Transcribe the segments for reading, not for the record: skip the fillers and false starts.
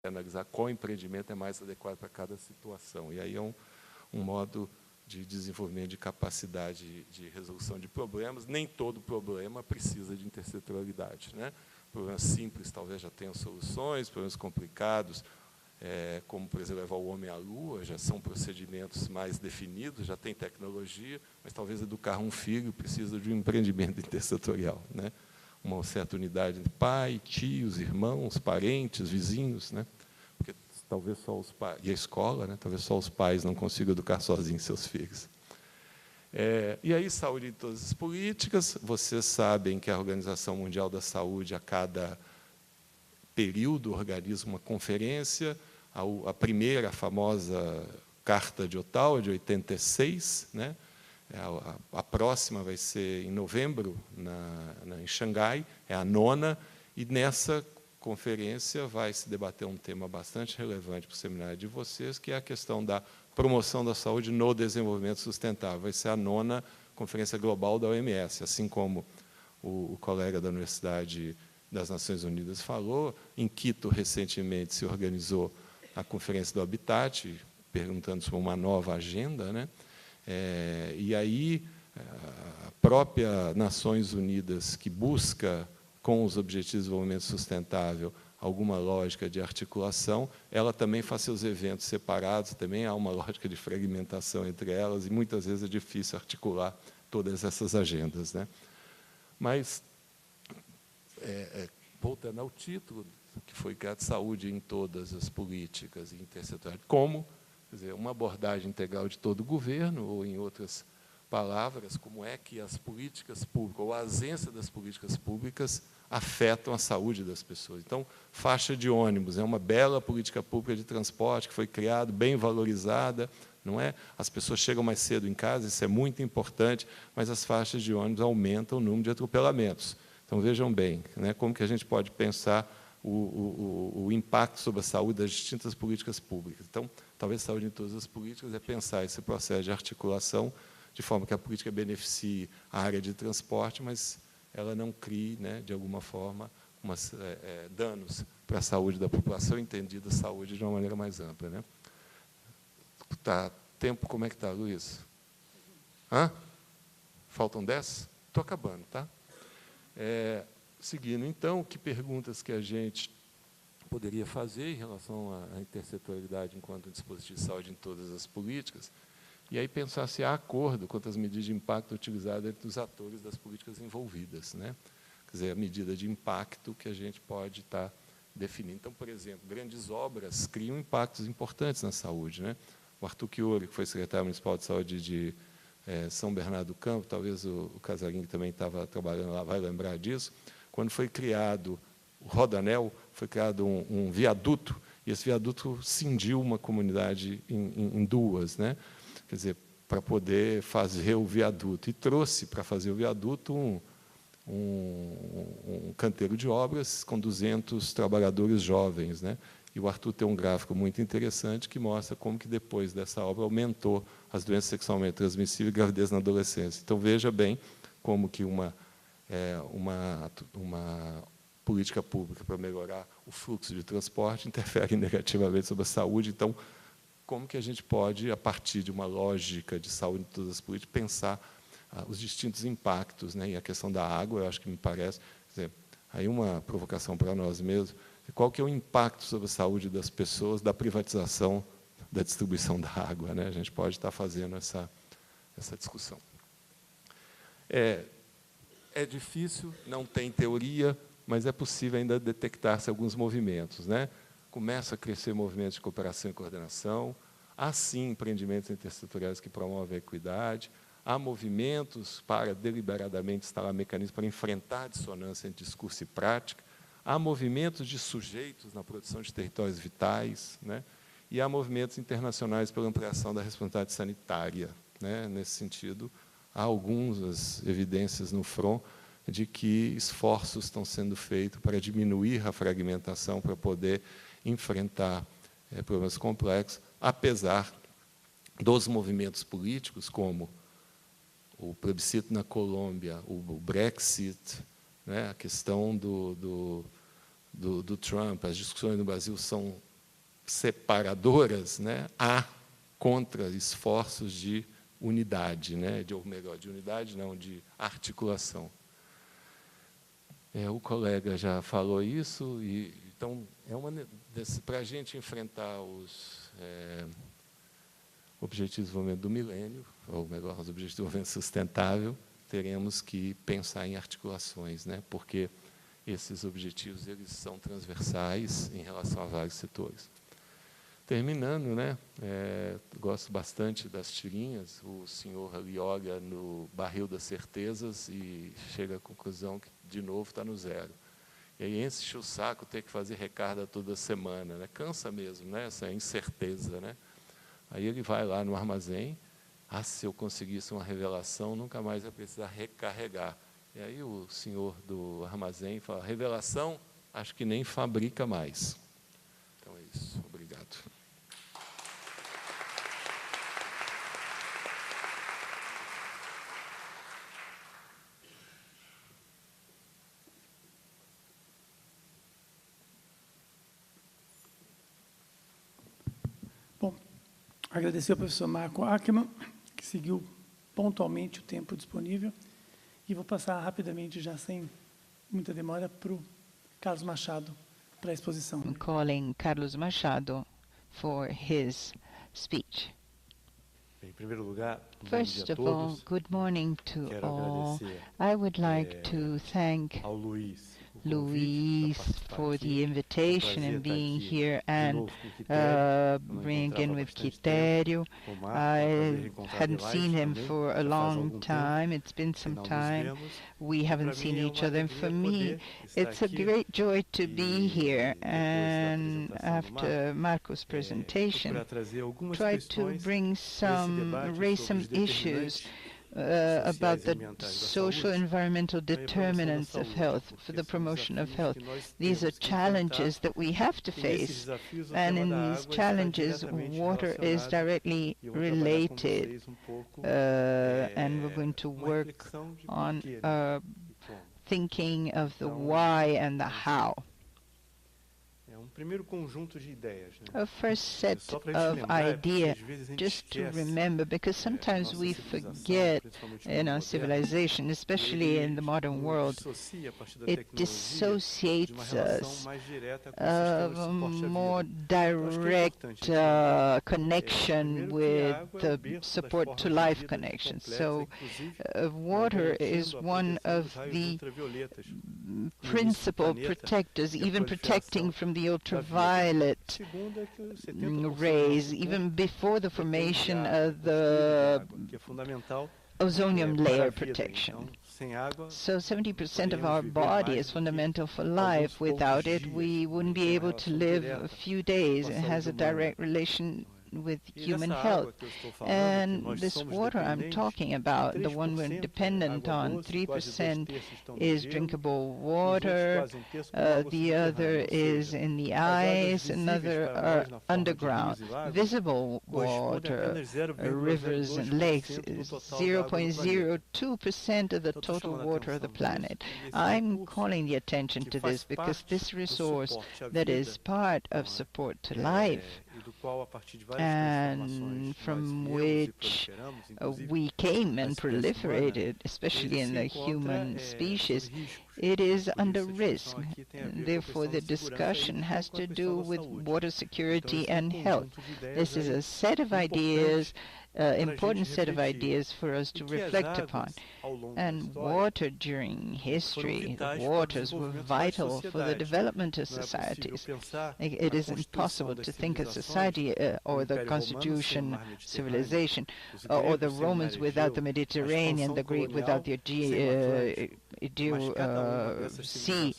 analisar qual empreendimento é mais adequado para cada situação. E aí é um modo de desenvolvimento de capacidade de resolução de problemas. Nem todo problema precisa de intersetorialidade, né? Problemas simples talvez já tenham soluções, problemas complicados, como, por exemplo, levar o homem à Lua, já são procedimentos mais definidos, já tem tecnologia, mas talvez educar um filho precisa de um empreendimento intersetorial, né? Uma certa unidade entre pai, tios, irmãos, parentes, vizinhos, né? Porque talvez só os pais, e a escola, né? Talvez só os pais não consigam educar sozinhos seus filhos. E aí, saúde em todas as políticas. Vocês sabem que a Organização Mundial da Saúde, a cada período, organiza uma conferência. A primeira, a famosa Carta de Ottawa, de 86, né? A próxima vai ser em novembro, em Xangai, é a 9ª, e nessa conferência vai se debater um tema bastante relevante para o seminário de vocês, que é a questão da promoção da saúde no desenvolvimento sustentável. Vai ser a 9ª Conferência Global da OMS, assim como o colega da Universidade das Nações Unidas falou. Em Quito, recentemente, se organizou a Conferência do Habitat, perguntando sobre uma nova agenda, né? E aí, a própria Nações Unidas, que busca, com os Objetivos de Desenvolvimento Sustentável, alguma lógica de articulação, ela também faz seus eventos separados, também há uma lógica de fragmentação entre elas, e muitas vezes é difícil articular todas essas agendas, né? Mas, voltando ao título, que foi criado Saúde em Todas as Políticas Intersetoriais, como, quer dizer, uma abordagem integral de todo o governo, ou, em outras palavras, como é que as políticas públicas, ou a ausência das políticas públicas, afetam a saúde das pessoas. Então, faixa de ônibus é uma bela política pública de transporte que foi criada, bem valorizada, não é? As pessoas chegam mais cedo em casa, isso é muito importante, mas as faixas de ônibus aumentam o número de atropelamentos. Então, vejam bem, né, como que a gente pode pensar o impacto sobre a saúde das distintas políticas públicas. Então, talvez saúde em todas as políticas é pensar esse processo de articulação de forma que a política beneficie a área de transporte, mas ela não crie, né, de alguma forma, danos para a saúde da população, entendida a saúde de uma maneira mais ampla, né? Tá, tempo, como é que está, Luiz? Hã? Faltam 10? Estou acabando, tá? Seguindo, então, que perguntas que a gente poderia fazer em relação à intersetorialidade enquanto dispositivo de saúde em todas as políticas, e aí pensar se há acordo quanto às medidas de impacto utilizadas entre os atores das políticas envolvidas, né? Quer dizer, a medida de impacto que a gente pode estar definindo. Então, por exemplo, grandes obras criam impactos importantes na saúde, né? O Arthur Chiuri, que foi secretário municipal de saúde de São Bernardo do Campo, talvez o Casarinho, que também estava trabalhando lá, vai lembrar disso. Quando foi criado o Rodanel, foi criado um viaduto, e esse viaduto cindiu uma comunidade em duas, né? Quer dizer, para poder fazer o viaduto. E trouxe para fazer o viaduto um canteiro de obras com 200 trabalhadores jovens, né? E o Arthur tem um gráfico muito interessante que mostra como que, depois dessa obra, aumentou as doenças sexualmente transmissíveis e gravidez na adolescência. Então, veja bem como que uma política pública para melhorar o fluxo de transporte interfere negativamente sobre a saúde. Então, como que a gente pode, a partir de uma lógica de saúde em todas as políticas, pensar os distintos impactos, né? E a questão da água, eu acho que me parece, quer dizer, aí uma provocação para nós mesmos, qual que é o impacto sobre a saúde das pessoas da privatização da distribuição da água, né? A gente pode estar fazendo essa discussão. É difícil, não tem teoria, mas é possível ainda detectar-se alguns movimentos, né? Começa a crescer movimentos de cooperação e coordenação, há, sim, empreendimentos intersetoriais que promovem a equidade, há movimentos para deliberadamente instalar mecanismos para enfrentar a dissonância entre discurso e prática, há movimentos de sujeitos na produção de territórios vitais, né? E há movimentos internacionais pela ampliação da responsabilidade sanitária, né? Nesse sentido, há algumas evidências no front de que esforços estão sendo feitos para diminuir a fragmentação, para poder enfrentar problemas complexos, apesar dos movimentos políticos, como o plebiscito na Colômbia, o Brexit, né, a questão do Trump, as discussões no Brasil são separadoras, né, há contra-esforços de unidade, né, ou melhor, de unidade não, de articulação. O colega já falou isso, e então para a gente enfrentar os Objetivos de Desenvolvimento do Milênio, ou melhor, os Objetivos de Desenvolvimento Sustentável, teremos que pensar em articulações, né, porque esses objetivos eles são transversais em relação a vários setores. Terminando, né, gosto bastante das tirinhas. O senhor ali olha no barril das certezas e chega à conclusão que, de novo, está no zero. E aí enche o saco ter que fazer recarga toda semana, né? Cansa mesmo, né? Essa incerteza, né? Aí ele vai lá no armazém, se eu conseguisse uma revelação, nunca mais ia precisar recarregar. E aí o senhor do armazém fala, revelação, acho que nem fabrica mais. Então é isso, obrigado. Bom, agradecer ao professor Marco Ackermann, que seguiu pontualmente o tempo disponível, e vou passar rapidamente, já sem muita demora, para o Carlos Machado, para a exposição. I'm calling Carlos Machado for his speech. Em primeiro lugar, First of all, good morning to all. I would like to thank ao Luiz Luis for the invitation and being here and bringing in with Quitério. I hadn't seen him for a long time. It's been some time. We haven't seen each other. And for me, it's a great joy to be here. And after Marco's presentation, try to raise some issues about the social environmental determinants of health, for the promotion of health. These are challenges that we have to face, and in these challenges, water is directly related, and we're going to work on thinking of the why and the how. A first set of ideas, just to remember, because sometimes we forget in our civilization, especially in the modern world, it dissociates us of a more direct connection with the support to life connection. So water is one of the principal protectors, even protecting from the ultraviolet rays, even before the formation of the ozonium layer protection. So 70% of our body is fundamental for life. Without it, we wouldn't be able to live a few days. It has a direct relation with human health. And this water I'm talking about, the one we're dependent on, 3% is drinkable water, the other is in the ice, another are underground. Visible water, rivers and lakes, is 0.02% of the total water of the planet. I'm calling the attention to this because this resource that is part of support to life, and from which we came and proliferated, especially in the human species, it is under risk. Therefore, the discussion has to do with water security and health. This is a set of ideas, important set of ideas for us to reflect upon. And water during history, the waters were vital for the development of societies. It is impossible to think of society or the Constitution, civilization, or the Romans without the Mediterranean, the Greek without the Aegean Sea,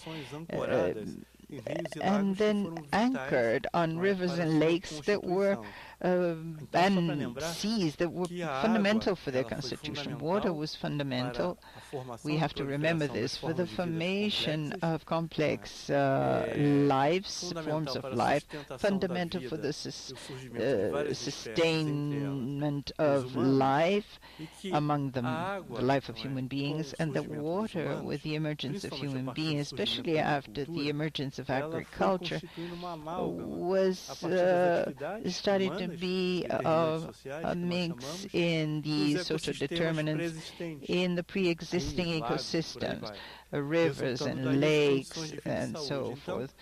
and then anchored on rivers and lakes that were and seas that were fundamental for their constitution. Water was fundamental. We have to remember this for the formation of complex lives, forms of life, fundamental for the sustainment of life, among them the life of human beings, and the water with the emergence of human beings, especially after the emergence of agriculture, was started to be a mix in the social determinants in the pre-existing ecosystems, rivers and lakes and so forth.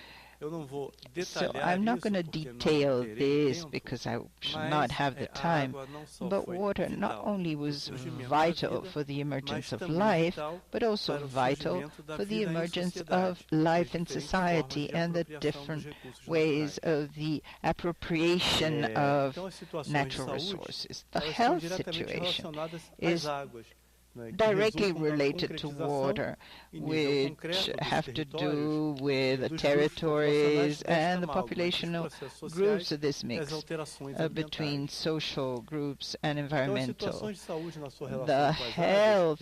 So I'm not going to detail this because I should not have the time, but water not only was vital for the emergence of life, but also vital for the emergence of life in society and the different ways of the appropriation of natural resources. The health situation is directly related to water, which have to do with the territories and the populational groups of this mix between social groups and environmental. The health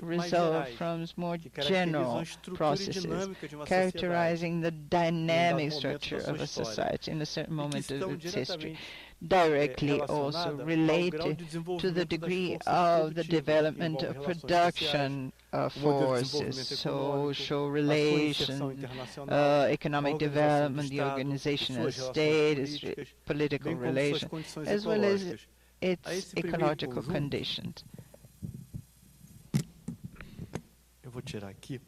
result from more general processes characterizing the dynamic structure of a society in a certain moment of its history, directly also related to the degree of the development of production forces, social relations, economic development, the organization of the state, political relations, as well as its ecological conditions. Eu vou tirar aqui,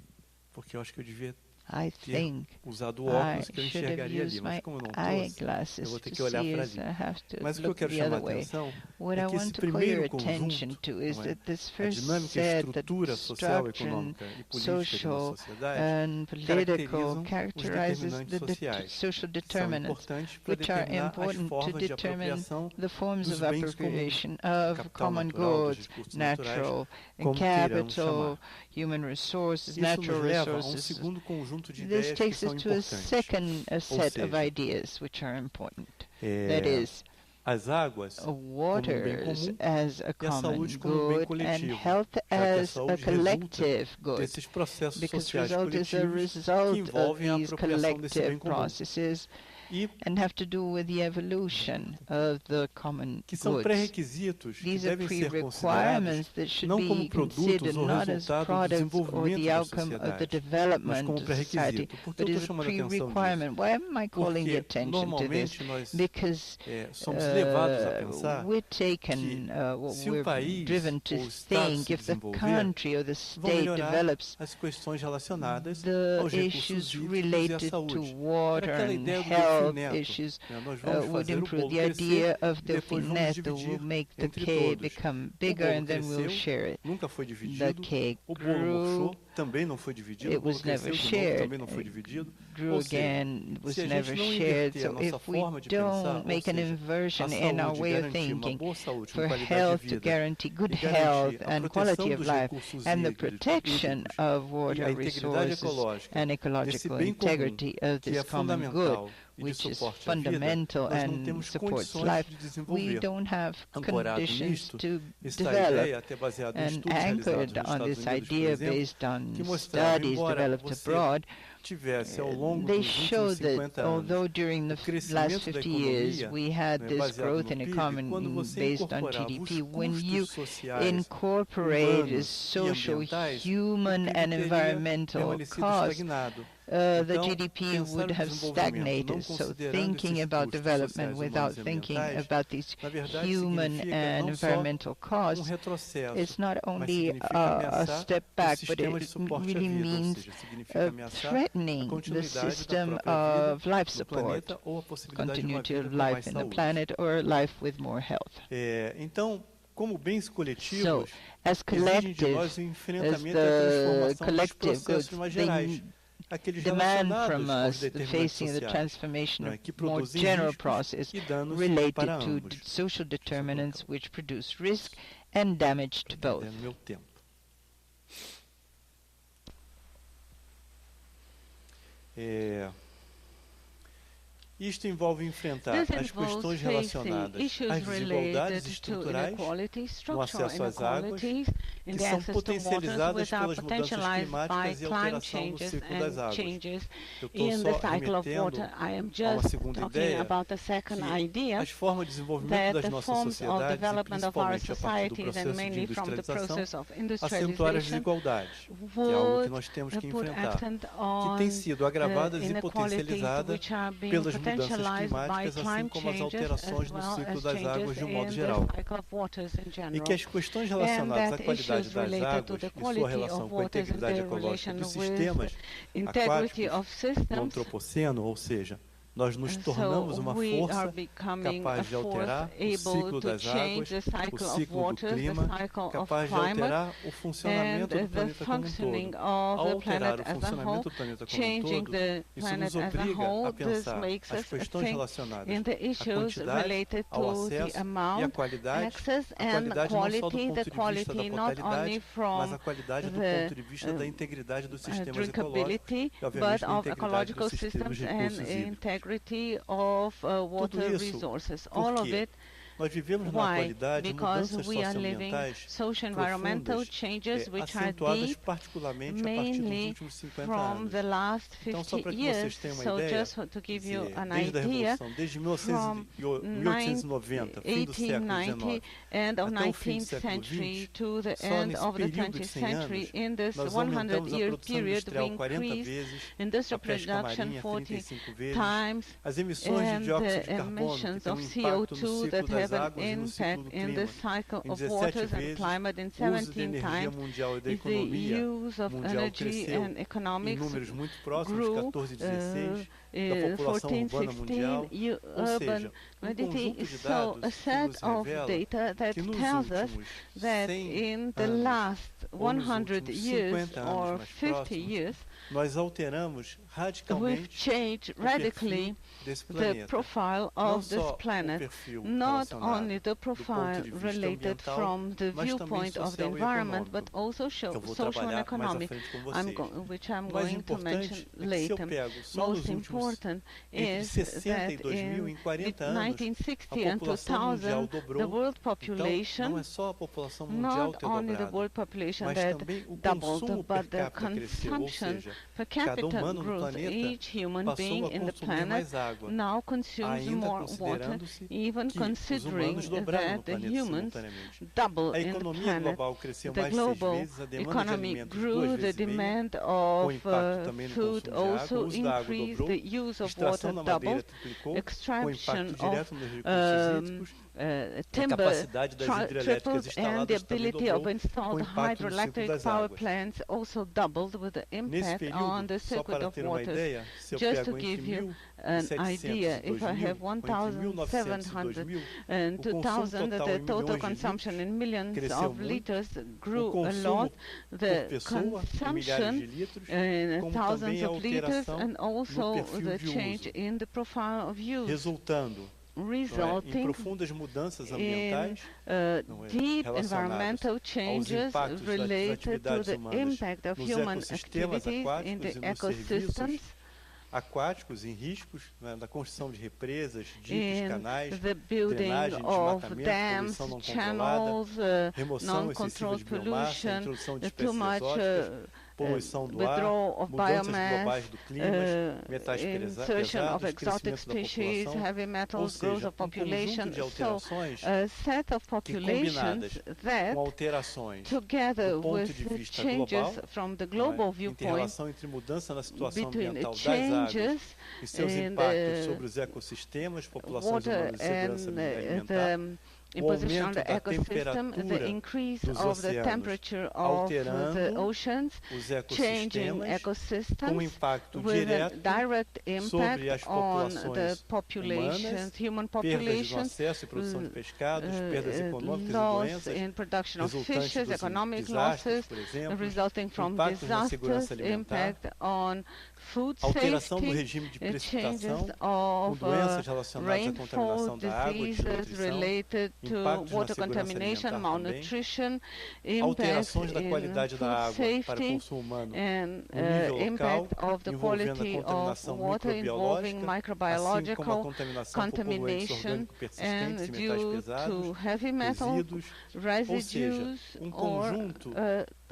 porque eu acho que eu devia I think usado o óculos que eu I should have enxergaria ali, used mas my como eu não trouxe, eyeglasses eu vou ter to que olhar see para as I ali. have to Mas o que eu look quero the chamar other a way. atenção What é I que esse want to call your primeiro attention conjunto, to is não é? that this A first dinâmica e set, that estrutura social, structure econômica e política de social uma sociedade and political caracterizam os characterizes determinantes the sociais, social que são determinants, importantes para which are determinar as important to formas de determine apropriação the forms dos of bens appropriation comuns, of capital common natural, dos goods, recursos naturais, natural como queiramos capital, chamar. human resources, Isso natural nos leva a resources. segundo conjunto de This ideias que takes são us to a importantes. second set of seja, ideas which are important. That is, as águas como um bem waters comum as a e a common saúde como um bem good and coletivo, health já que a as a saúde collective resulta good, desses processos because sociais result is a coletivos que result of envolvem a these apropriação desse bem collective comum processes e and have to do with the evolution of the common que são goods. pré-requisitos que These are devem ser considerados pre-requirements that should não como be produtos considered ou not as resultado do products or desenvolvimento the da outcome of the sociedade, mas development como of society, pré-requisito. Por que eu but estou is a chamando a atenção disso? pre-requirement. Why am I calling the Porque attention to this? normalmente nós Because somos levados a pensar we're taken, se o we're país driven to ou o Estado think se if the desenvolver, country or the vão state melhorar develops as questões relacionadas the aos recursos issues hídricos e à related to saúde. water Era aquela and ideia do health Delfim issues Neto, né? Nós vamos would fazer o improve. bolo The idea crescer of e depois Delfim vamos Neto will dividir make the entre cake todos. become O bigger bolo and then we'll cresceu, share it. nunca foi The dividido. cake O bolo grew, murchou, também não foi dividido. it O bolo was never cresceu de novo, shared. também não foi dividido. Grew Ou seja, again, was se a never gente não shared. inverter a So nossa if we forma de pensar, don't ou make an seja, inversion a in our saúde way of garantir uma thinking boa saúde, for uma qualidade de health to vida guarantee good e health garantir a and quality proteção of dos life recursos and the hídricos protection of e a water integridade resources ecológica and desse ecological bem comum, integrity of que é this common good, fundamental e de which is suporte à vida, fundamental nós não and temos supports condições life, de we desenvolver. don't have Ancorado conditions nisto, to está a develop. ideia, até baseada em And estudos realizados anchored nos on Estados this Unidos, por idea exemplo, based on que mostrava, studies embora developed você abroad, tivesse ao longo they dos show últimos that 50 anos although during the o crescimento last da 50 years economia, we had né, this baseado growth no in PIB, economy quando você based on incorporava GDP, os when you custos sociais, incorporate humanos social, e ambientais, human o PIB and teria environmental permanecido costs, estagnado. the Então, GDP pensar would o have desenvolvimento não stagnated. So considerando thinking esses about custos development sociais, without humanos e thinking ambientais, about these na verdade, human significa and não só environmental costs, retrocesso, it's not mas only significa a ameaçar step o back, but sistema de it suporte à really vida, ou means seja, significa ameaçar a threatening the continuidade da system própria of life vida no support, planeta ou a possibilidade de uma continuity vida of com mais life in the saúde. planet or life with more health. Então, como bens coletivos, So, as exigem de collective, nós o as enfrentamento e a the transformação dos collective processos goods, mais they gerais, aqueles demand relacionados from aos us the determinantes facing of the sociais, transformation não é, of que more produzem general riscos process e danos related para to ambos. social determinants which produce risk and damage to both. No meu tempo. Isto envolve enfrentar This as involves questões facing relacionadas issues às desigualdades related to estruturais inequality, no structural acesso às águas, inequalities in que the são access to waters, potencializadas which are pelas mudanças potentialized by climáticas e climate alteração no changes ciclo das and águas. changes Eu estou in só the cycle of remetendo water. I am a uma just segunda talking ideia about the second que idea as formas de desenvolvimento that das the nossas forms of sociedades, e development of our principalmente a partir do societies and processo de mainly from the industrialização, process of acentuar as industrialization desigualdades, que é algo que would nós temos que put enfrentar, accent que on têm sido agravadas e inequalities potencializadas which are being pelas mudanças potentialized by climáticas, assim climate como as changes alterações as no well ciclo as das águas changes de um modo in geral. the cycle of waters in E general. que as questões And relacionadas à that qualidade issues das related to águas the e sua quality relação of com a waters and integridade their ecológica relation dos with sistemas integrity aquáticos of no systems. antropoceno, ou seja, nós nos So tornamos uma we are força becoming a capaz de alterar force o able ciclo to das change águas, the o cycle of ciclo do waters, the clima, cycle of capaz de climate, alterar o and funcionamento do the planeta como um functioning todo. of Ao the alterar planet o as a whole, funcionamento do planeta como um changing todo, the isso planet nos as a obriga whole, a this pensar makes as us questões think relacionadas in the à issues quantidade, related ao to the acesso e à amount, qualidade, access a and qualidade não só do quality, ponto the de vista da quality not only potalidade, mas from a qualidade do the ponto de vista da integridade dos sistemas ecológicos drinkability, e, obviamente, but da of integridade ecological dos sistemas systems de and recursos hídricos. integrity of water isso resources. por All of quê? it. Nós vivemos na Why? atualidade Because mudanças we are living socioambientais social environmental profundas, changes which are acentuadas deep, particularmente a partir dos mainly últimos 50 from anos. the last Então, só 50 para que years. vocês tenham uma So ideia, just to give you an desde a idea, Revolução, desde from 1890, fim do século 1890, XIX, end of até o fim do 19th século century XX, to the só end nesse of the período de 20th 100 century, anos, in this nós aumentamos a 100-year produção period, we industrial 40 increased vezes, industrial a pesca production marinha 40 35 vezes, times, as emissões de and dióxido de the carbono, que emissions têm of impacto no CO2 ciclo that das have an águas e no ciclo impact do in the clima. cycle Em of 17 waters and vezes, climate in o uso de 17 energia times, mundial e da the economia use of mundial energy cresceu and em economics números muito próximos, grew 14 16, da 14, população urbana 16, mundial, ou seja, urban conjunto de so dados a que set nos of revela data that que nos tells us últimos that 100 in the anos last ou nos 100 últimos years 50 anos or mais 50 próximos, years, nós alteramos we've radicalmente changed o perfil radically desse the planeta. profile Não of this só o planet, perfil not relacionado only the do ponto profile de vista related ambiental, from the mas também viewpoint of the social e environment, but econômico, also que eu vou social and trabalhar mais à economic, frente com vocês. which I'm O mais going to importante mention é que se eu later. pego só nos Most últimos important entre is 60 e that 2000, em in 40 anos, 1960 a and população mundial 2000, the dobrou. world Então, population, não é só a população mundial not ter only the dobrado, world population mas that também o doubled, consumo but per the capita cresceu, ou consumption seja, per cada capita humano no growth. planeta Each human passou being a in the consumir planet mais água, now consumes ainda more water, considerando-se even que os considering humanos dobraram no that the planeta humans simultaneamente. double A in the economia planet. global cresceu The mais de 6 global vezes, a demanda de economy alimentos grew, 2 the vezes e meia, demand com of impacto também no food consumo de água, o also uso da água increased, dobrou, the use of extração water da madeira doubled, triplicou, com extraction impacto of direto nos recursos hídricos, a timber capacidade das hidrelétricas tripled, and the instaladas também ability of dobrou, com installed impacto no ciclo hydroelectric das power águas. plants also doubled with the Nesse impact on período, the só circuit para of ter uma waters. ideia, se eu Just pego to entre give you 1700 an e idea, if I 2000, have ou entre 1900 e 1,700 2000, and o consumo 2000, total the em total milhões de consumption in millions cresceu of muito. liters O grew a consumo lot. por The pessoa, em milhares consumption de litros, in como thousands também a of liters, alteração and also perfil the de change uso, in the profile of use, resultando não é, em resulting profundas mudanças in ambientais não é, deep relacionadas environmental aos changes impactos das related to atividades the humanas impact of nos human ecossistemas activities in aquáticos the e nos serviços ecosystems, aquáticos em riscos, né, da construção de represas, diques, in canais, the building drenagem, of desmatamento, dams, poluição não channels, controlada, remoção excessiva non-controlled de biomassa, pollution, introdução de too espécies much exóticas, poluição do ar, withdrawal of mudanças biomass, globais do clima, metais insertion of pesados, exotic crescimento da species, população, heavy ou metals, growth seja, of population. conjunto de So, alterações a set of que populations combinadas that, com alterações together do ponto with de the vista changes global, from the não global é, viewpoint, inter-relação entre mudança na situação between ambiental the das águas changes e seus in impactos the sobre os ecossistemas, populações water humanas e segurança and alimentar, the imposition on aumento the da ecosystem, the temperatura increase dos of the oceanos, temperature of the alterando oceans, os changing ecossistemas com ecosystems impacto with a direto direct sobre as impact on the populações populations, humanas, human perdas no populations, acesso e produção de pescados, perdas econômicas e loss doenças, in production of resultantes fishes, dos economic desastres, losses por exemplo, resulting from impactos na segurança disasters, alimentar, impact on food alteração do safety, regime de changes precipitação, com of doenças relacionadas à rainfall contaminação da água, diseases desnutrição, related impactos to na water segurança contamination, alimentar malnutrition, impacts alterações da in qualidade da food água para safety, consumo humano and no nível local, impact of the envolvendo a quality of contaminação water involving microbiológica, assim como a microbiological contaminação por poluentes contamination orgânicos persistentes and e metais due pesados, to heavy metal resíduos, ou seja, residues or conjunto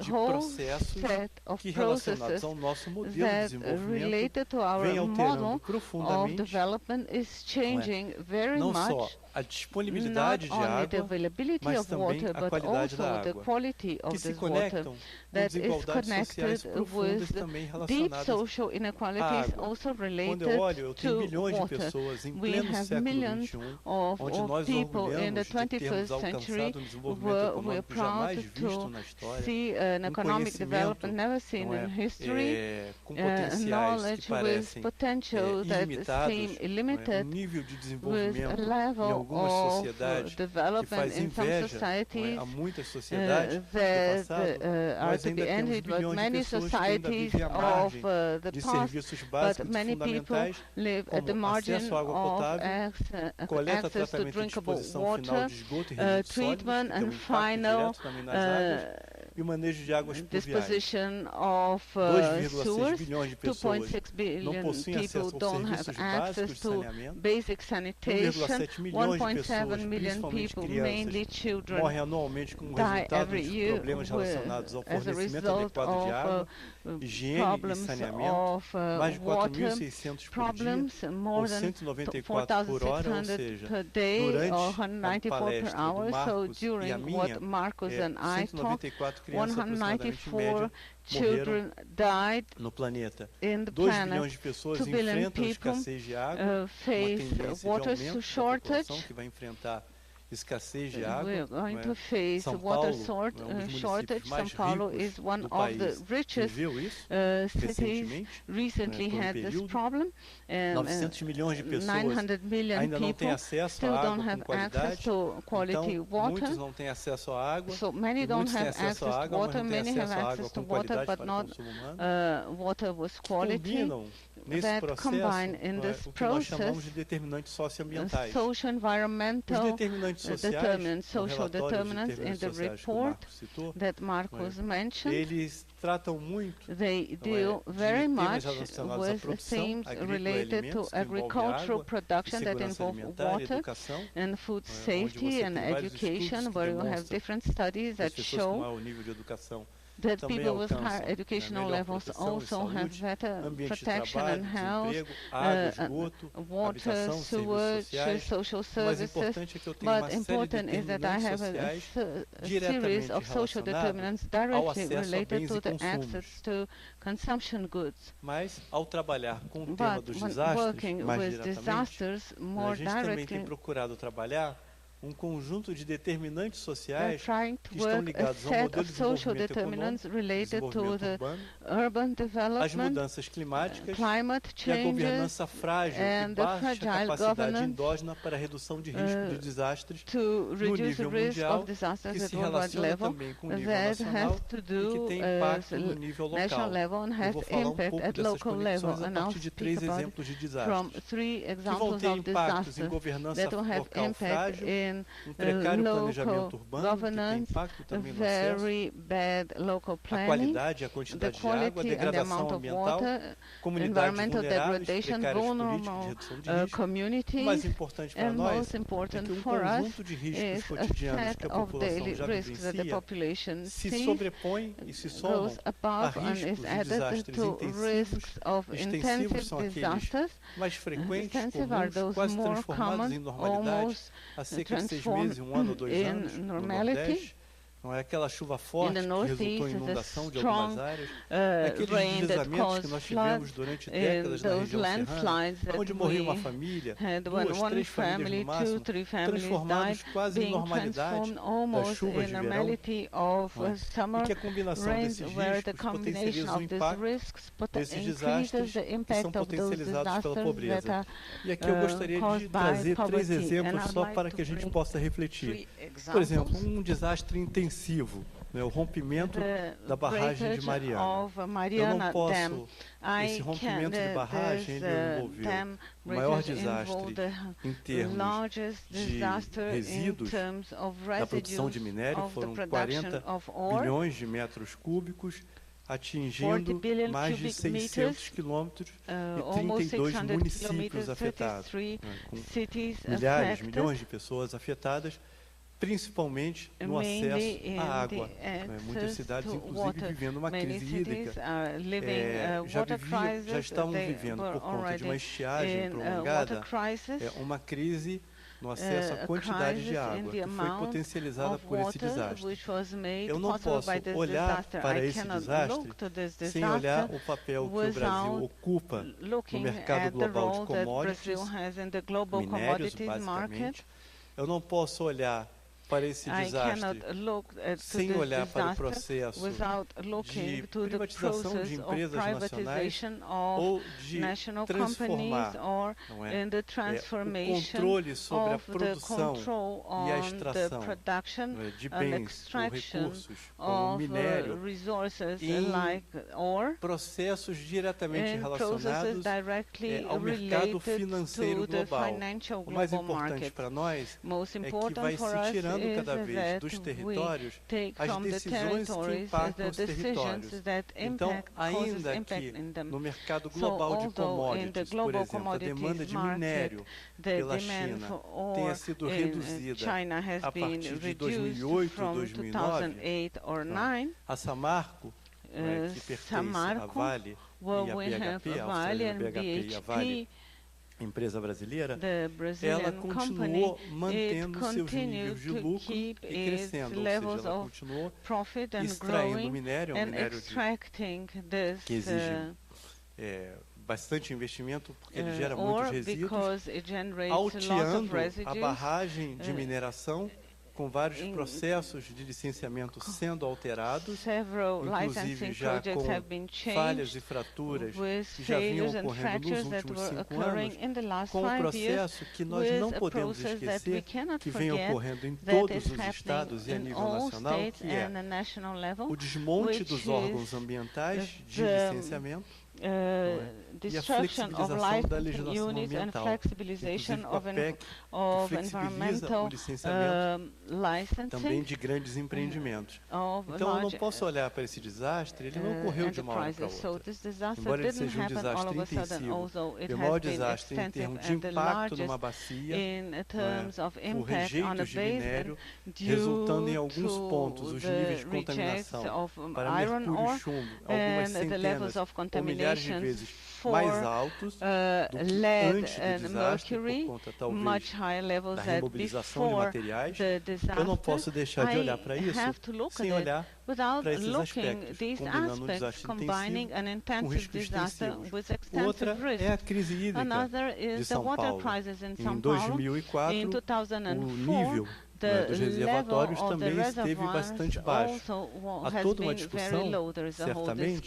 de whole processos set of que relacionados processes ao nosso modelo de that desenvolvimento related to our vem alterando model of profundamente development is changing very não só much, a not disponibilidade de only the água, availability mas of também water, a but qualidade da also the água, quality que of se this water conectam com that is desigualdades sociais connected profundas with também deep relacionadas social à inequalities água. also Quando related eu olho, eu tenho to bilhões de water. pessoas em We pleno have século millions XXI, of onde nós people in the orgulhamos de termos 21st century alcançado um desenvolvimento we're econômico jamais proud visto to na história, see an economic conhecimento, development never seen não é, in history, com potenciais que knowledge with parecem potential that ilimitados, seem não é, illimited, nível de with a desenvolvimento em level algumas of sociedades que development faz in some inveja, não é, societies a muitas sociedades do that passado, are nós to ainda be temos envied, but bilhões de many pessoas que ainda societies vivem à of margem the de past, serviços but básicos e many people fundamentais, live at the como margin acesso à água of potável, coleta, access to tratamento e drinkable disposição final water, de esgoto e resíduos sólidos, treatment que tem and impacto final direto também nas águas, e o manejo de águas pluviais. disposition of 2,6 sewers. bilhões de pessoas 2.6 não billion possuem people acesso aos don't have serviços básicos access de to saneamento. basic sanitation. 1,7 milhões de 1.7 pessoas, million principalmente people, crianças, mainly children, morrem anualmente como die resultado every de year problemas relacionados ao as a fornecimento result adequado de of água, higiene e problems saneamento. of Mais de water 4.600 por dia, problems, ou more than 194 por hora, ou 4,600 seja, per day or durante a 194 per palestra do hour. So Marcos e a during minha, what Marcos and I talked, 194 crianças aproximadamente em média 194 children died no planeta. in the 2 planet. bilhões de pessoas 2 billion enfrentam people escassez de água, uma face tendência de water aumento da shortage. população que vai enfrentar escassez de água. We're going não é? to face São water Paulo é um dos shortage. municípios mais São Paulo ricos is one do of the país. richest Viveu isso cities recentemente, recently por um had this período. problem. 900 milhões de pessoas 900 million ainda não têm people acesso still à don't água have com access qualidade. to quality Então, water. muitos não têm acesso à água. So many e don't muitos têm have acesso access à to água, water, mas não têm many have acesso à água access to com water, qualidade but para not consumo humano. water with quality. Combinam nesse that processo combine in não é, this o que nós chamamos process de determinantes socioambientais. social Os environmental determinantes sociais, determinants, no social relatório dos determinants in determinantes the sociais que o report Marcos citou, that Marcos mentioned. eles tratam muito They não é, deal de very temas much relacionados à with produção themes agrícola e related alimentos, to que envolve agricultural água, production e that segurança involve alimentar e water educação, and food onde safety você and tem vários education, estudos que where you have demonstram different studies que as that pessoas com show maior nível de educação that também people with alcançam higher educational melhor levels proteção e also have saúde, better ambiente de protection trabalho, and health, desemprego, água, esgoto, water, habitação, serviços sewage, sociais. social O mais services. importante é que eu tenho uma But série de important is that I determinantes have sociais a series diretamente of social determinants relacionados ao directly acesso a related bens to e the consumos. access to consumption goods. Mas, ao trabalhar com o tema But dos when desastres, working mais with diretamente, disasters a more gente também tem directly, procurado trabalhar um conjunto de determinantes we're sociais trying to que estão work a ligados ao set modelo of de social desenvolvimento determinants econômico, related to desenvolvimento the urbano, urban as development, mudanças climáticas climate e a changes, governança frágil and e the baixa fragile capacidade governance, endógena para a redução de risco de desastres to reduce the nível risk mundial, of disasters que at se worldwide relaciona level também com o nível that nacional has to e que do tem as impacto no nível national local. level and Eu has vou falar impact pouco at dessas local level, conexões a and I'll partir de speak 3 about it exemplos de from desastres, 3 que vão examples ter of impactos em disasters governança that will have local impact frágil, in precário local planejamento urbano, que tem governance, impacto também no acesso, very bad local a planning, qualidade e a the quantidade de água, a quality and the degradação amount of ambiental, water, comunidades environmental vulneráveis, degradation, precárias políticas de vulnerable redução de risco. O communities, mais importante para and nós most é important que um for us conjunto de riscos is a cotidianos set que a of população daily já risks that the vivencia population se sees, sobrepõem e se somam goes a above and riscos is de added desastres to intensivos. risks of Extensivos intensive são aqueles disasters. mais frequentes, Intensive are comuns, those quase more transformados em common, normalidade, almost há cerca de 6 transformed meses, 1 ano ou 2 in anos, no normality. Nordeste. Não é aquela chuva forte the que Northeast, resultou em the inundação de strong, algumas áreas, aqueles rain that deslizamentos que caused nós floods, tivemos durante in décadas na those região serrana, landslides that onde morria uma we família, had when 2, one 3 famílias family, no máximo, 2, 3 families transformados died, quase em being normalidade transformed das almost chuvas in de verão, normality of não é? summer E que a combinação rains, desses where the riscos combination potencializa o of these impacto risks desses increases desastres the que são impact of those potencializados pela disasters pobreza. that are E aqui eu gostaria de caused by trazer 3 poverty. exemplos And I'd só like para to que a gente bring possa refletir. 3 Por exemplo, examples. um desastre intensivo o rompimento da barragem de Mariana. Eu não posso, esse rompimento de barragem envolveu o maior desastre em termos de resíduos da produção de minério, foram 40 bilhões de metros cúbicos, atingindo mais de 600 quilômetros e 32 municípios afetados, com milhares, milhões de pessoas afetadas, principalmente no acesso à água. Muitas cidades, inclusive, vivendo uma crise hídrica. Já estavam vivendo, por conta de uma estiagem prolongada, uma crise no acesso à quantidade de água, que foi potencializada por esse desastre. Eu não posso olhar para esse desastre sem olhar o papel que o Brasil ocupa no mercado global de commodities, minérios, basicamente. Eu não posso olhar para esse desastre sem olhar para o processo de privatização de empresas nacionais ou de transformar o controle sobre a produção e a extração de bens ou recursos como minério em processos diretamente relacionados ao mercado financeiro global. O mais importante para nós é que vai se tirando cada vez dos territórios as decisões que impactam os territórios. Então, ainda que no mercado global de commodities, por exemplo, a demanda de minério pela China tenha sido reduzida a partir de 2008 ou 2009, a Samarco, que pertence à Vale e à BHP, a Australian BHP e a Vale, empresa brasileira, ela continuou mantendo seus níveis de lucro e crescendo, ou seja, ela continuou extraindo minério, um minério que exige bastante investimento, porque ele gera muitos resíduos, alteando a barragem de mineração, com vários processos de licenciamento sendo alterados, inclusive já com falhas e fraturas que já vinham ocorrendo nos últimos 5 anos, com um processo que nós não podemos esquecer, que vem ocorrendo em todos os estados e a nível nacional, que é o desmonte dos órgãos ambientais de licenciamento, e a flexibilização da legislação ambiental, inclusive com a PEC, que flexibiliza o licenciamento também de grandes empreendimentos. Então, eu não posso olhar para esse desastre, ele não ocorreu de uma hora para outra. Embora ele seja um desastre intensivo, e o maior desastre em termos de impacto numa bacia, por rejeitos de minério, resultando em alguns pontos os níveis de contaminação para mercúrio e chumbo, algumas centenas ou milhares de vezes mais altos do que antes do desastre, por conta talvez da remobilização de materiais. Eu não posso deixar de olhar para isso sem olhar para esses aspectos, combinando um desastre intensivo com risco extensivo. Outra é a crise hídrica de São Paulo. Em 2004, o nível dos reservatórios também esteve bastante baixo. Há toda uma discussão, certamente,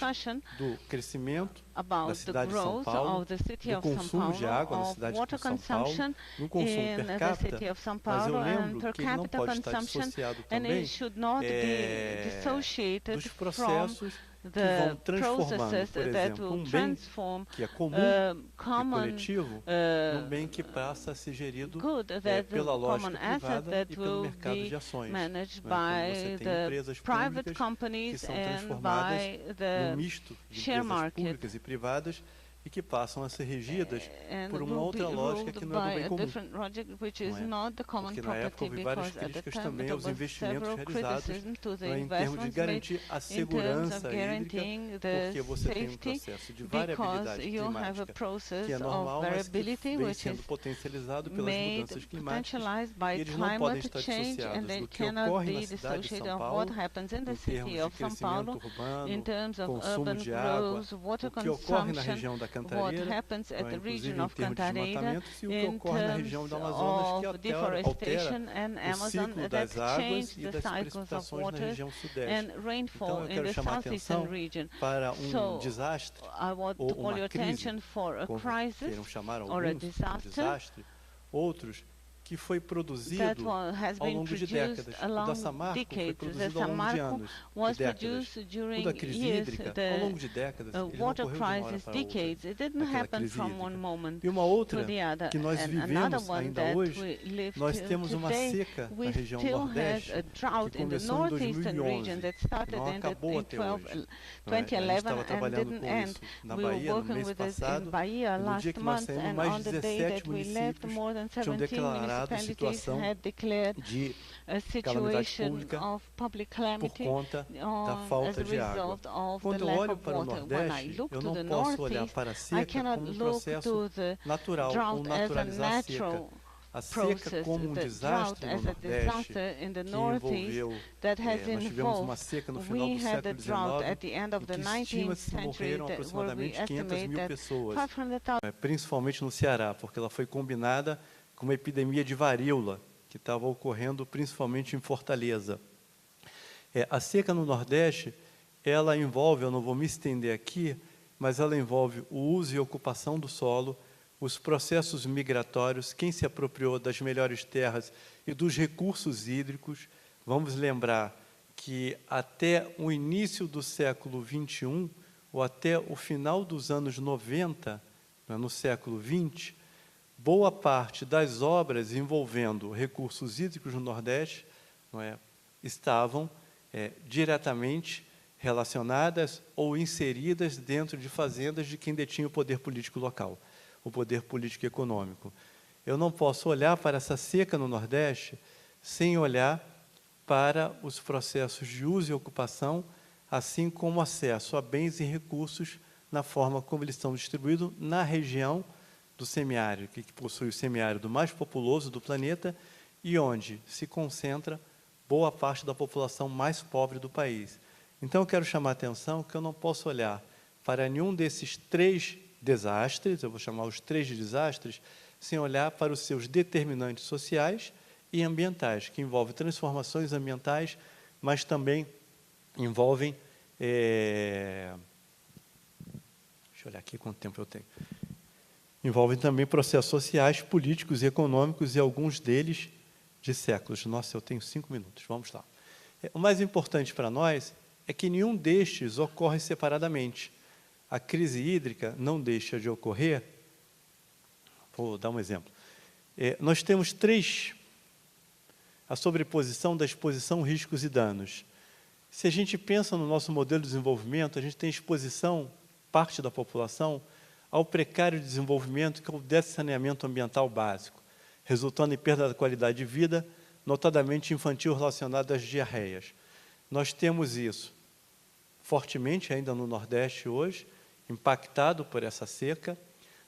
do crescimento da cidade de São Paulo, do consumo de água na cidade de São Paulo, no consumo per capita, mas eu lembro que ele não pode estar dissociado também dos processos que vão transformando, por exemplo, um bem que é comum e coletivo num bem que passa a ser gerido pela lógica privada e pelo mercado de ações. Quando você tem empresas públicas que são transformadas num misto de empresas públicas e privadas e que passam a ser regidas por uma outra lógica que não é do bem comum. Porque na época houve várias críticas também aos investimentos realizados em termos de garantir a segurança hídrica, porque você tem um processo de variabilidade climática que é normal, mas que vem sendo potencializado pelas mudanças climáticas, e eles não podem estar dissociados do que ocorre na cidade de São Paulo, em termos de crescimento urbano, consumo de água, o que ocorre na região da Cantareira, inclusive em termos de desmatamento, e o que ocorre na região do Amazonas, que altera o ciclo das águas e das precipitações na região sudeste. Então, eu quero chamar a atenção para um desastre, ou uma crise, como queiram chamar alguns, um desastre, outros que foi produzido ao longo de décadas. O da Samarco foi produzido ao longo de anos, de décadas. O da crise hídrica, ao longo de décadas, ele não ocorreu de uma hora para outra, aquela crise hídrica. E uma outra que nós vivemos ainda hoje, nós temos uma seca na região Nordeste, que começou em 2011, não acabou até hoje. A gente estava trabalhando com isso na Bahia no mês passado, no dia que nós saímos, mais de 17 municípios tinham declarado a situação de calamidade pública por conta da falta de água. Quando eu olho para o Nordeste, eu não posso olhar para a seca como um processo natural, ou naturalizar a seca. A seca como um desastre no Nordeste, que envolveu, nós tivemos uma seca no final do século XIX, em que estima-se que morreram aproximadamente 500 mil pessoas, principalmente no Ceará, porque ela foi combinada com uma epidemia de varíola, que estava ocorrendo principalmente em Fortaleza. A seca no Nordeste, ela envolve, eu não vou me estender aqui, mas ela envolve o uso e ocupação do solo, os processos migratórios, quem se apropriou das melhores terras e dos recursos hídricos. Vamos lembrar que até o início do século XXI, ou até o final dos anos 90, no século XX, boa parte das obras envolvendo recursos hídricos no Nordeste estavam diretamente relacionadas ou inseridas dentro de fazendas de quem detinha o poder político local, o poder político e econômico. Eu não posso olhar para essa seca no Nordeste sem olhar para os processos de uso e ocupação, assim como acesso a bens e recursos na forma como eles estão distribuídos na região do semiárido, que possui o semiárido mais populoso do planeta e onde se concentra boa parte da população mais pobre do país. Então, eu quero chamar a atenção que eu não posso olhar para nenhum desses 3 desastres, eu vou chamar os 3 de desastres, sem olhar para os seus determinantes sociais e ambientais, que envolvem transformações ambientais, mas também envolvem... deixa eu olhar aqui quanto tempo eu tenho. Envolvem também processos sociais, políticos e econômicos, e alguns deles de séculos. Nossa, eu tenho 5 minutos, vamos lá. O mais importante para nós é que nenhum destes ocorre separadamente. A crise hídrica não deixa de ocorrer. Vou dar um exemplo. Nós temos 3, a sobreposição da exposição, riscos e danos. Se a gente pensa no nosso modelo de desenvolvimento, a gente tem exposição, parte da população, ao precário desenvolvimento, que é o déficit de saneamento ambiental básico, resultando em perda da qualidade de vida, notadamente infantil relacionada às diarreias. Nós temos isso fortemente ainda no Nordeste hoje, impactado por essa seca.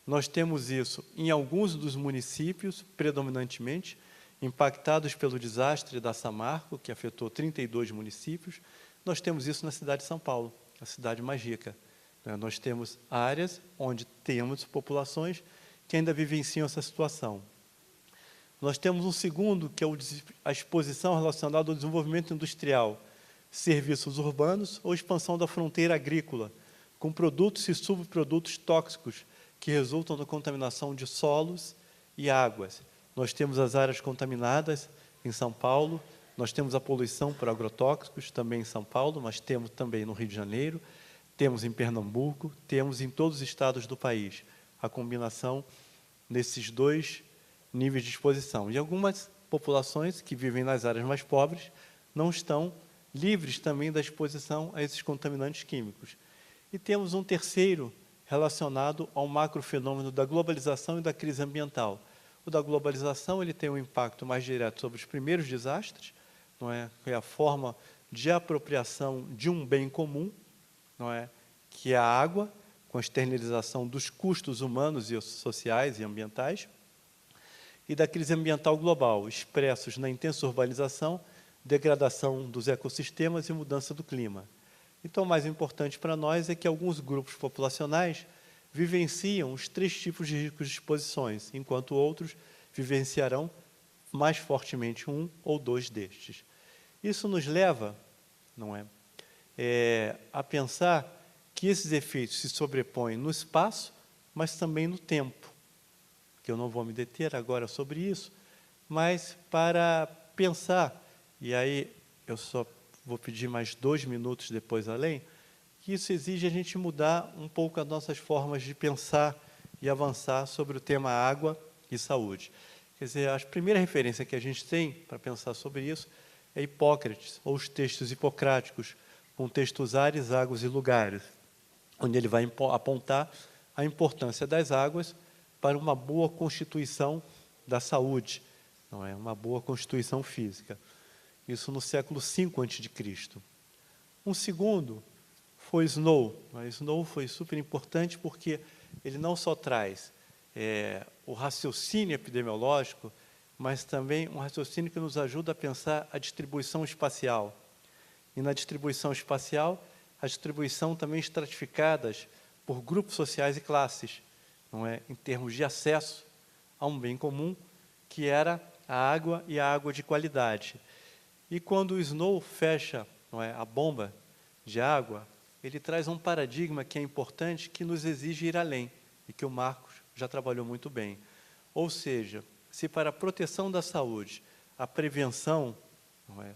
Nós temos isso em alguns dos municípios, predominantemente, impactados pelo desastre da Samarco, que afetou 32 municípios. Nós temos isso na cidade de São Paulo, a cidade mais rica. Nós temos áreas onde temos populações que ainda vivenciam essa situação. Nós temos um segundo, que é a exposição relacionada ao desenvolvimento industrial, serviços urbanos ou expansão da fronteira agrícola, com produtos e subprodutos tóxicos que resultam da contaminação de solos e águas. Nós temos as áreas contaminadas em São Paulo, nós temos a poluição por agrotóxicos também em São Paulo, mas temos também no Rio de Janeiro, temos em Pernambuco, temos em todos os estados do país a combinação nesses 2 níveis de exposição. E algumas populações que vivem nas áreas mais pobres não estão livres também da exposição a esses contaminantes químicos. E temos um terceiro relacionado ao macrofenômeno da globalização e da crise ambiental. O da globalização ele tem um impacto mais direto sobre os primeiros desastres, que é a forma de apropriação de um bem comum, que é a água, com a externalização dos custos humanos e sociais e ambientais, e da crise ambiental global, expressos na intensa urbanização, degradação dos ecossistemas e mudança do clima. Então, o mais importante para nós é que alguns grupos populacionais vivenciam os 3 tipos de riscos de exposições, enquanto outros vivenciarão mais fortemente um ou 2 destes. Isso nos leva, a pensar que esses efeitos se sobrepõem no espaço, mas também no tempo, que eu não vou me deter agora sobre isso, mas para pensar, e aí eu só vou pedir mais 2 minutos depois além, que isso exige a gente mudar um pouco as nossas formas de pensar e avançar sobre o tema água e saúde. Quer dizer, a primeira referência que a gente tem para pensar sobre isso é Hipócrates, ou os textos hipocráticos, com o texto Usares, Águas e Lugares, onde ele vai apontar a importância das águas para uma boa constituição da saúde, não é? Uma boa constituição física. Isso no século V a.C. Um segundo foi Snow. Snow foi super importante porque ele não só traz o raciocínio epidemiológico, mas também um raciocínio que nos ajuda a pensar a distribuição espacial. E na distribuição espacial, a distribuição também estratificadas por grupos sociais e classes, não é? Em termos de acesso a um bem comum, que era a água e a água de qualidade. E quando o Snow fecha, não é, a bomba de água, ele traz um paradigma que é importante, que nos exige ir além, e que o Marcos já trabalhou muito bem. Ou seja, se para a proteção da saúde, a prevenção, não é,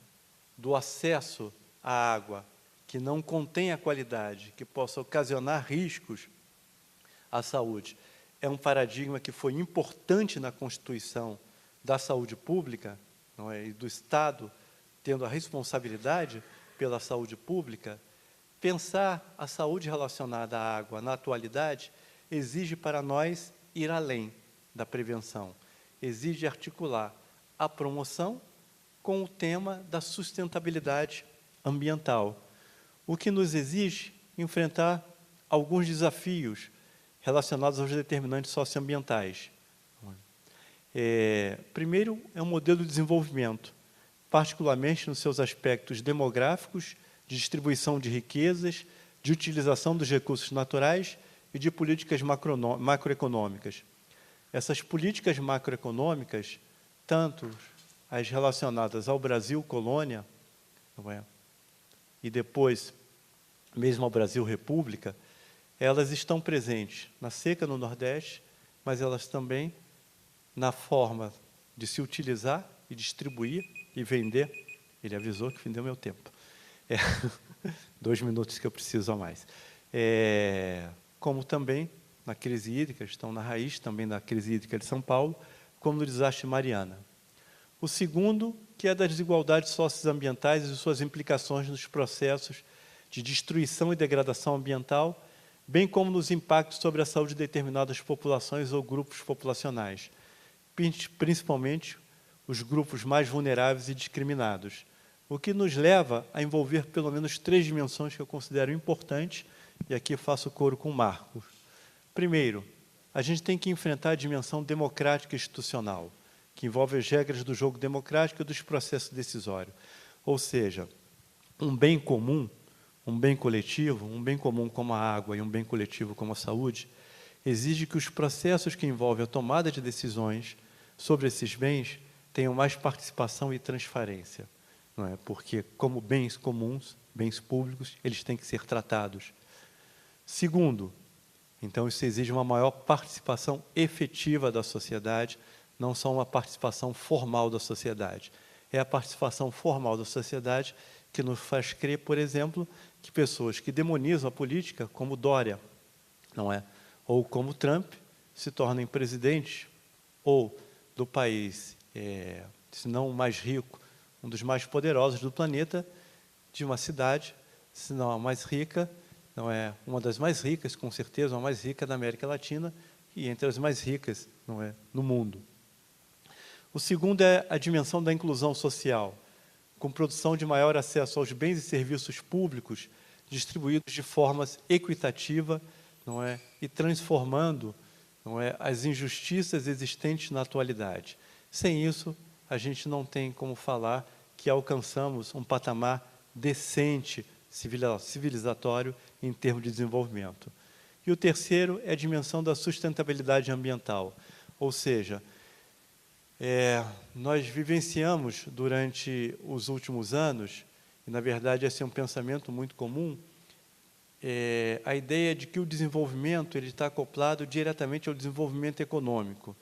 do acesso à água, que não contém a qualidade, que possa ocasionar riscos à saúde, é um paradigma que foi importante na constituição da saúde pública, não é, e do Estado tendo a responsabilidade pela saúde pública, pensar a saúde relacionada à água na atualidade exige para nós ir além da prevenção, exige articular a promoção com o tema da sustentabilidade ambiental, o que nos exige enfrentar alguns desafios relacionados aos determinantes socioambientais. Primeiro, é um modelo de desenvolvimento, particularmente nos seus aspectos demográficos, de distribuição de riquezas, de utilização dos recursos naturais e de políticas macroeconômicas. Essas políticas macroeconômicas, tanto as relacionadas ao Brasil colônia, não é? E depois, mesmo ao Brasil República, elas estão presentes na seca no Nordeste, mas elas também na forma de se utilizar e distribuir e vender. Ele avisou que vendeu meu tempo. 2 minutos que eu preciso a mais. Como também na crise hídrica, estão na raiz também da crise hídrica de São Paulo, como no desastre Mariana. O segundo, que é das desigualdades socioambientais e suas implicações nos processos de destruição e degradação ambiental, bem como nos impactos sobre a saúde de determinadas populações ou grupos populacionais, principalmente os grupos mais vulneráveis e discriminados, o que nos leva a envolver pelo menos 3 dimensões que eu considero importantes, e aqui faço coro com o Marcos. Primeiro, a gente tem que enfrentar a dimensão democrática e institucional, que envolve as regras do jogo democrático e dos processos decisórios. Ou seja, um bem comum, um bem coletivo, um bem comum como a água e um bem coletivo como a saúde, exige que os processos que envolvem a tomada de decisões sobre esses bens tenham mais participação e transparência, não é? Porque, como bens comuns, bens públicos, eles têm que ser tratados. Segundo, então, isso exige uma maior participação efetiva da sociedade, não só uma participação formal da sociedade. É a participação formal da sociedade que nos faz crer, por exemplo, que pessoas que demonizam a política, como Dória, não é? Ou como Trump, se tornem presidentes, ou do país, se não o mais rico, um dos mais poderosos do planeta, de uma cidade, se não a mais rica, não é uma das mais ricas, com certeza, a mais rica da América Latina, e entre as mais ricas, não é, no mundo. O segundo é a dimensão da inclusão social, com produção de maior acesso aos bens e serviços públicos, distribuídos de forma equitativa, não é, e transformando, não é, as injustiças existentes na atualidade. Sem isso, a gente não tem como falar que alcançamos um patamar decente, civilizatório, em termos de desenvolvimento. E o terceiro é a dimensão da sustentabilidade ambiental, ou seja, nós vivenciamos durante os últimos anos, e na verdade esse é um pensamento muito comum, a ideia de que o desenvolvimento ele está acoplado diretamente ao desenvolvimento econômico.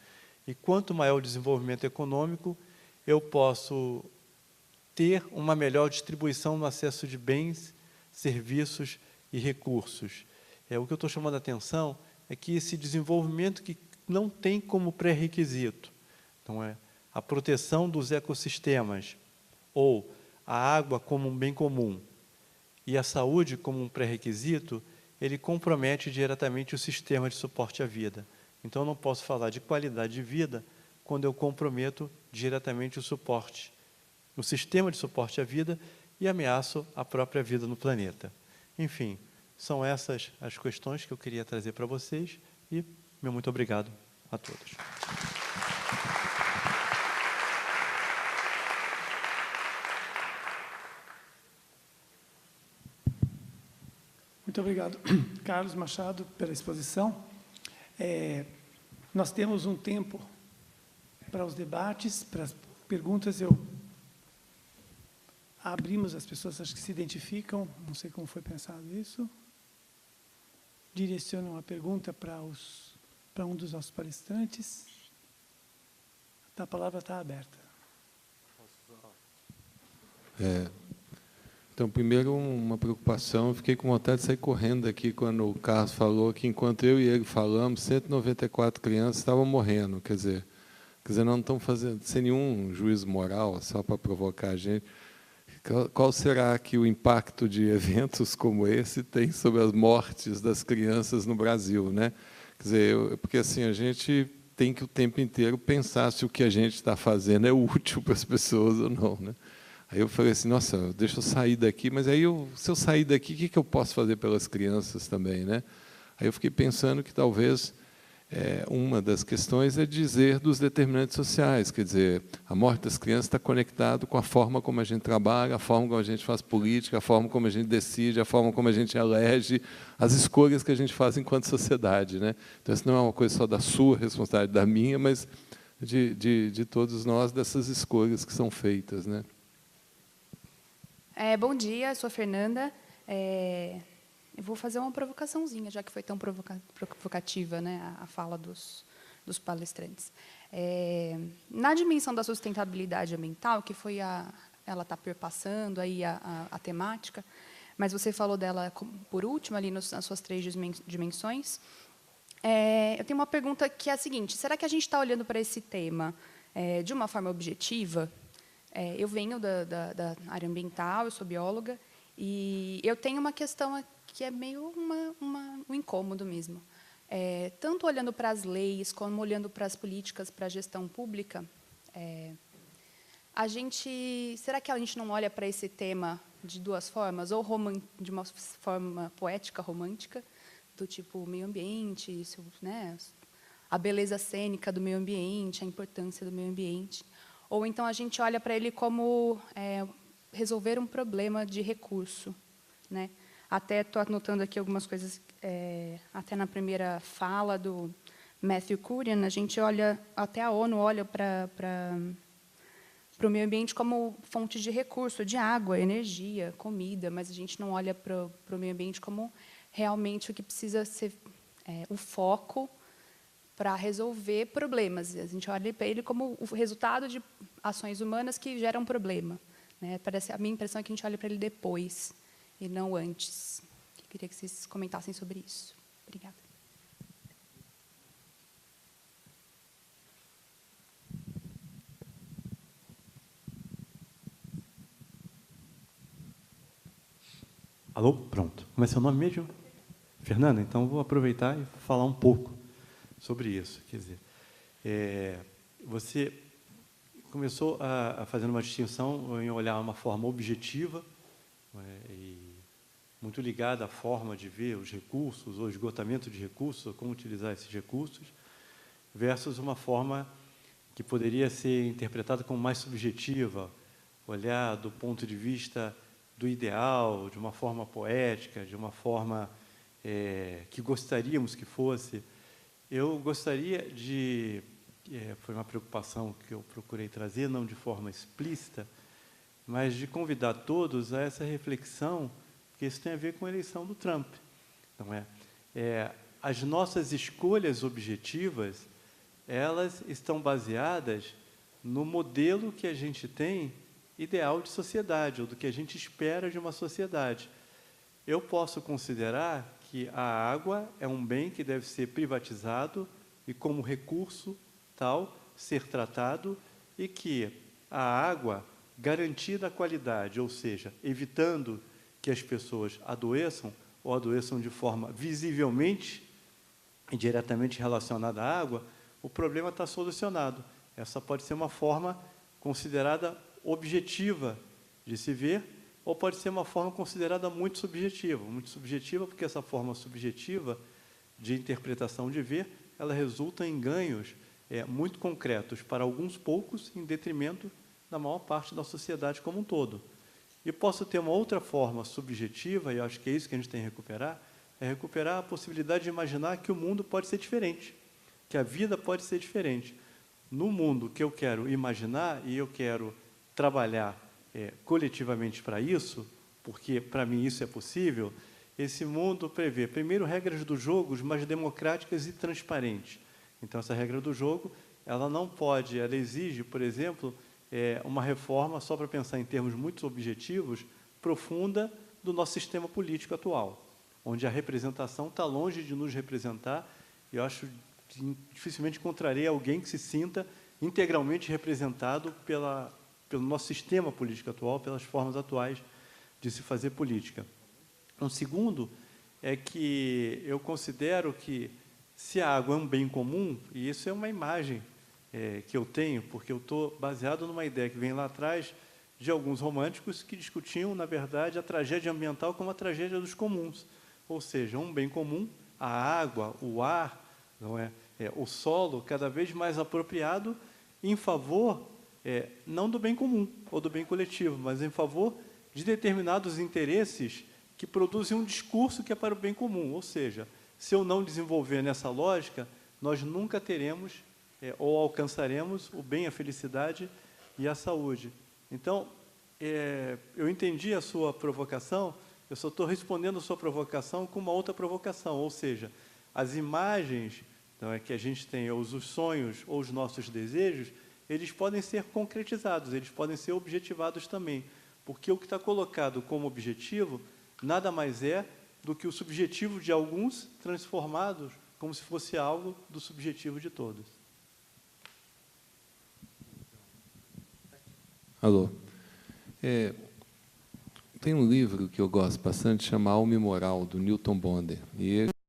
E quanto maior o desenvolvimento econômico, eu posso ter uma melhor distribuição no acesso de bens, serviços e recursos. O que eu estou chamando a atenção é que esse desenvolvimento que não tem como pré-requisito, então, a proteção dos ecossistemas, ou a água como um bem comum, e a saúde como um pré-requisito, ele compromete diretamente o sistema de suporte à vida. Então, eu não posso falar de qualidade de vida quando eu comprometo diretamente o suporte, o sistema de suporte à vida, e ameaço a própria vida no planeta. Enfim, são essas as questões que eu queria trazer para vocês, e meu muito obrigado a todos. Muito obrigado, Carlos Machado, pela exposição. Nós temos um tempo para os debates, para as perguntas. Abrimos, as pessoas acho que se identificam, não sei como foi pensado isso. Direcionam a pergunta para um dos nossos palestrantes. A palavra está aberta. Então, primeiro, uma preocupação. Eu fiquei com vontade de sair correndo aqui quando o Carlos falou que, enquanto eu e ele falamos, 194 crianças estavam morrendo. Quer dizer, não estão fazendo, sem nenhum juízo moral, só para provocar a gente. Qual será que o impacto de eventos como esse tem sobre as mortes das crianças no Brasil, né? Quer dizer, porque assim, a gente tem que o tempo inteiro pensar se o que a gente está fazendo é útil para as pessoas ou não, né? Aí eu falei assim, nossa, deixa eu sair daqui, mas aí se eu sair daqui, o que eu posso fazer pelas crianças também, né? Aí eu fiquei pensando que talvez uma das questões é dizer dos determinantes sociais, quer dizer, a morte das crianças está conectado com a forma como a gente trabalha, a forma como a gente faz política, a forma como a gente decide, a forma como a gente elege, as escolhas que a gente faz enquanto sociedade, né? Então, isso não é uma coisa só da sua responsabilidade, da minha, mas de todos nós, dessas escolhas que são feitas, né? Bom dia, eu sou a Fernanda. Eu vou fazer uma provocaçãozinha, já que foi tão provocativa, né, a fala dos palestrantes. Na dimensão da sustentabilidade ambiental, que foi ela está perpassando aí a temática, mas você falou dela por último, ali nas suas 3 dimensões. Eu tenho uma pergunta que é a seguinte: será que a gente está olhando para esse tema de uma forma objetiva? Eu venho da área ambiental, eu sou bióloga, e eu tenho uma questão que é meio um incômodo mesmo. Tanto olhando para as leis, como olhando para as políticas, para a gestão pública, será que a gente não olha para esse tema de 2 formas? Ou de uma forma poética, romântica, do tipo meio ambiente, isso, né, a beleza cênica do meio ambiente, a importância do meio ambiente. Ou então a gente olha para ele como resolver um problema de recurso, né? Até estou anotando aqui algumas coisas, até na primeira fala do Matthew Kurian, a gente olha, até a ONU olha para o meio ambiente como fonte de recurso, de água, energia, comida, mas a gente não olha para o meio ambiente como realmente o que precisa ser o foco para resolver problemas. A gente olha para ele como o resultado de ações humanas que geram problema, né? A minha impressão é que a gente olha para ele depois e não antes. Eu queria que vocês comentassem sobre isso. Obrigada. Alô? Pronto. Como é seu nome mesmo? Fernanda, então vou aproveitar e falar um pouco sobre isso. Quer dizer, você começou a fazer uma distinção em olhar uma forma objetiva, e muito ligada à forma de ver os recursos, ou esgotamento de recursos, ou como utilizar esses recursos, versus uma forma que poderia ser interpretada como mais subjetiva, olhar do ponto de vista do ideal, de uma forma poética, de uma forma que gostaríamos que fosse. Eu gostaria de... foi uma preocupação que eu procurei trazer, não de forma explícita, mas de convidar todos a essa reflexão, porque isso tem a ver com a eleição do Trump. Então, as nossas escolhas objetivas elas estão baseadas no modelo que a gente tem ideal de sociedade, ou do que a gente espera de uma sociedade. Eu posso considerar que a água é um bem que deve ser privatizado e, como recurso tal, ser tratado, e que a água, garantida a qualidade, ou seja, evitando que as pessoas adoeçam, ou adoeçam de forma visivelmente e diretamente relacionada à água, o problema está solucionado. Essa pode ser uma forma considerada objetiva de se ver, ou pode ser uma forma considerada muito subjetiva, porque essa forma subjetiva de interpretação de ver, ela resulta em ganhos muito concretos para alguns poucos, em detrimento da maior parte da sociedade como um todo. E posso ter uma outra forma subjetiva, e eu acho que é isso que a gente tem que recuperar, é recuperar a possibilidade de imaginar que o mundo pode ser diferente, que a vida pode ser diferente. No mundo que eu quero imaginar e eu quero trabalhar coletivamente para isso, porque para mim isso é possível, esse mundo prevê, primeiro, regras do jogo mais democráticas e transparentes. Então, essa regra do jogo, ela não pode, ela exige, por exemplo, uma reforma, só para pensar em termos muito objetivos, profunda do nosso sistema político atual, onde a representação está longe de nos representar, e eu acho que dificilmente encontrarei alguém que se sinta integralmente representado pelo nosso sistema político atual, pelas formas atuais de se fazer política. Um segundo é que eu considero que, se a água é um bem comum, e isso é uma imagem que eu tenho, porque eu estou baseado numa ideia que vem lá atrás de alguns românticos que discutiam, na verdade, a tragédia ambiental como a tragédia dos comuns, ou seja, um bem comum, a água, o ar, não é? O solo, cada vez mais apropriado em favor, não do bem comum ou do bem coletivo, mas em favor de determinados interesses que produzem um discurso que é para o bem comum. Ou seja, se eu não desenvolver nessa lógica, nós nunca teremos ou alcançaremos o bem, a felicidade e a saúde. Então, eu entendi a sua provocação, eu só estou respondendo a sua provocação com uma outra provocação, ou seja, as imagens que a gente tem, ou os sonhos, ou os nossos desejos, eles podem ser concretizados, eles podem ser objetivados também, porque o que está colocado como objetivo nada mais é do que o subjetivo de alguns transformados como se fosse algo do subjetivo de todos. Alô. Tem um livro que eu gosto bastante, chama Alma e Moral, do Newton Bonder. E